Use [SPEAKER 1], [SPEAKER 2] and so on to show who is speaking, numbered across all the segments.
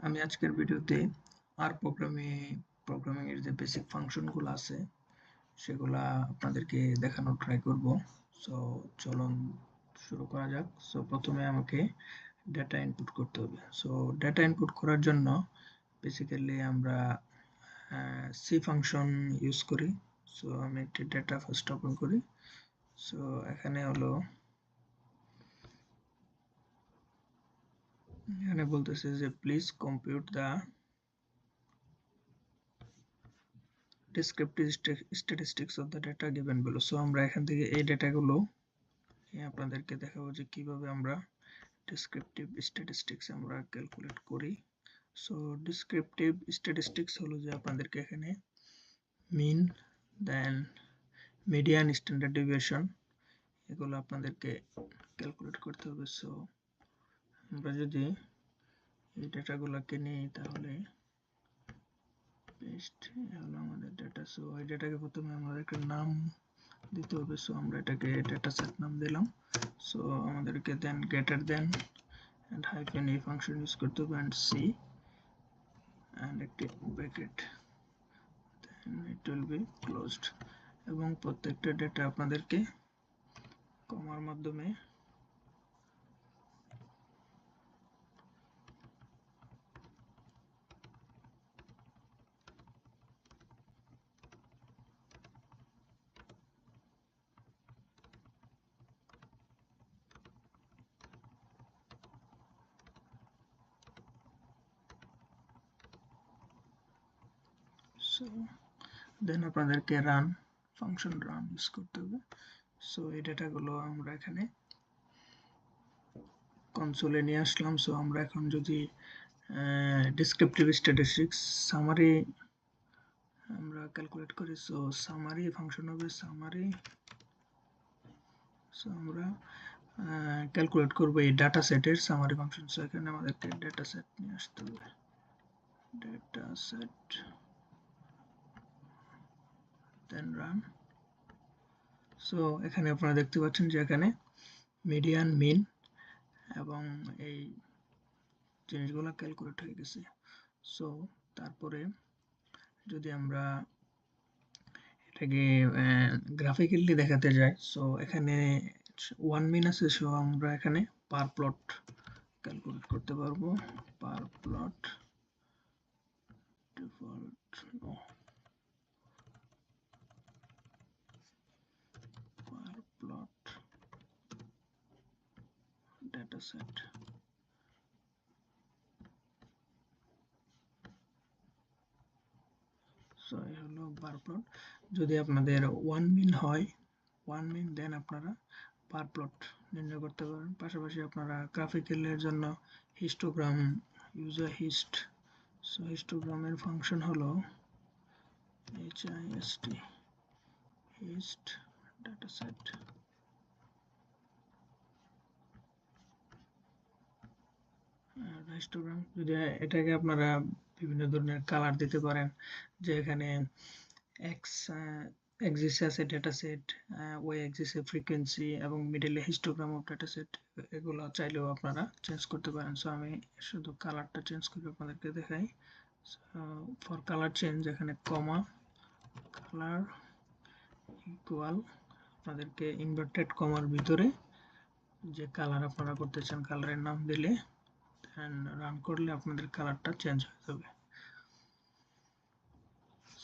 [SPEAKER 1] আমি আজকের ভিডিওতে আর প্রোগ্রামিং এর যে বেসিক ফাংশনগুলো আছে সেগুলা আপনাদেরকে দেখানোর ট্রাই করব। সো চলুন শুরু করা যাক। সো প্রথমে আমাকে ডেটা ইনপুট করতে হবে। সো ডেটা ইনপুট করার জন্য বেসিক্যালি আমরা সি ফাংশন ইউজ করি। সো আমি একটি ডেটা ফার্স্ট ওপেন করি। সো এখানে বলতেছে যে please compute the descriptive statistics of the data given below. So আমরা এখান থেকে এই ডেটাগুলো আপনাদেরকে দেখাবো যে কিভাবে আমরা descriptive statistics আমরা ক্যালকুলেট করি। সো descriptive statistics হলো যে আপনাদেরকে এখানে মিন, দেন মিডিয়ান, স্ট্যান্ডার্ড ডেভিয়েশন এগুলো আপনাদেরকে ক্যালকুলেট করতে হবে। সো আমরা যদি এই ডেটাগুলোকে নিই তাহলে পেস্ট হলো আমাদের ডেটা। সো এই ডেটাকে প্রথমে আমাদের একটা নাম দিতে হবে। সো আমরা এটাকে ডেটা সেট নাম দিলাম। সো আমাদেরকে then greater then end hyphen এই ফাংশন ইউজ করতে হবে এন্ড সি এন্ড একটি bracket, then it will be closed. এবং প্রত্যেকটা ডেটা আপনাদেরকে কমার মাধ্যমে সো দেন আপনাদেরকে রান ফাংশন রান ইউজ করতে হবে। সো এই ডেটাগুলো আমরা এখানে কনসোলে নিয়ে আসলাম। সো আমরা এখন যদি ডেসক্রিপটিভ স্ট্যাটিস্টিক্স সামারি আমরা ক্যালকুলেট করি। সো সামারি ফাংশন হবে সামারি। সো আমরা ক্যালকুলেট করব এই ডাটা সেটের সামারি ফাংশন। সো এখানে আমাদেরকে ডেটা সেট নিয়ে আসতে হবে, ডেটা সেট, দেন রান। সো এখানে আপনারা দেখতে পাচ্ছেন যে এখানে মিডিয়ান, মিন এবং এই জিনিসগুলো ক্যালকুলেট হয়ে গেছে। সো তারপরে যদি আমরা এটাকে গ্রাফিক্যালি দেখাতে যাই, সো এখানে 1 মিন আছে। সো আমরা এখানে পার প্লট ক্যালকুলেট করতে পারবো। পার প্লট ডিফল্ট নো, পার প্লট ডেটা সেট। সো এই হলো বার প্লট। যদি আপনাদের 1 মিন হয়, 1 মিন, দেন আপনারা পার প্লট নির্ণয় করতে পারেন। পাশাপাশি আপনারা গ্রাফিক্যালের জন্য হিস্টোগ্রাম ইউজার হিস্ট। সো হিস্টোগ্রামের ফাংশন হলো HIST, হিস্ট ডাটা সেট। হিস্টোগ্রাম যদি এটাকে আপনারা বিভিন্ন ধরনের কালার দিতে পারেন, যে এখানে এক্স এক্সিসে আছে ডেটা সেট, ওয়াই এক্সিসে ফ্রিকোয়েন্সি এবং মিডলে হিস্টোগ্রাম অফ ডেটা সেট, এগুলো চাইলেও আপনারা চেঞ্জ করতে পারেন। সো আমি শুধু কালারটা চেঞ্জ করে আপনাদেরকে দেখাই। ফর কালার চেঞ্জ এখানে কমা কালার ইকুয়াল, আপনাদেরকে ইনভার্টেড কমার ভিতরে যে কালার আপনারা করতে চান কালারের নাম দিলে রান করলে আপনাদের কালারটা চেঞ্জ হয়ে যাবে।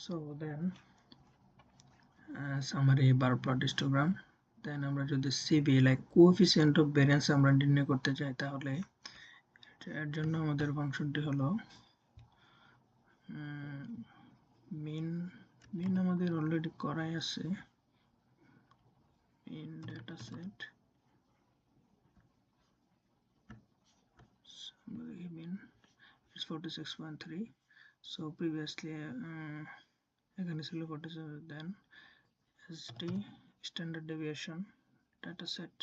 [SPEAKER 1] So then summary bar plot histogram. Then আমরা যদি CV like coefficient of variance আমরা নির্ণয় করতে চাই, তাহলে এর জন্য আমাদের ফাংশনটি হলো মিন। মিন আমাদের অলরেডি করাই আছে, mean data set. Mean is 46.3. So previously এখানে ছিল 47, then ST standard deviation data set.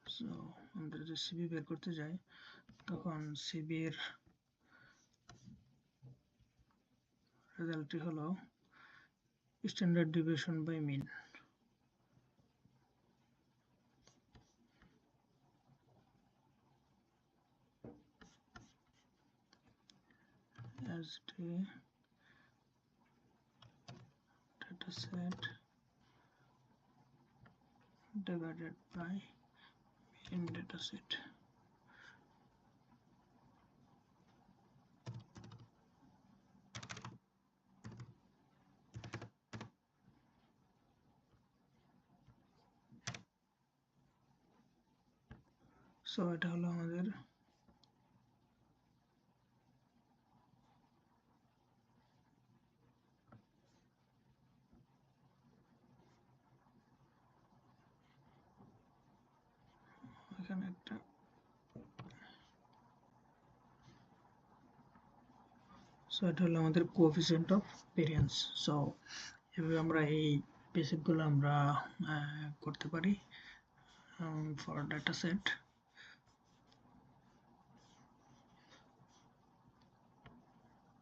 [SPEAKER 1] সো আমরা যদি সিবি বের করতে যাই, তখন সিবির রেজাল্টটি হলো standard deviation by mean. capacity data set divided by mean data set. So এটা হলো আমাদের এখানে একটা সো এটা হলো আমাদের কোএফিসিয়েন্ট অফ ভেরিয়েন্স। সো এভাবে আমরা এই বেসিকগুলো আমরা করতে পারি ফর ডাটা সেট।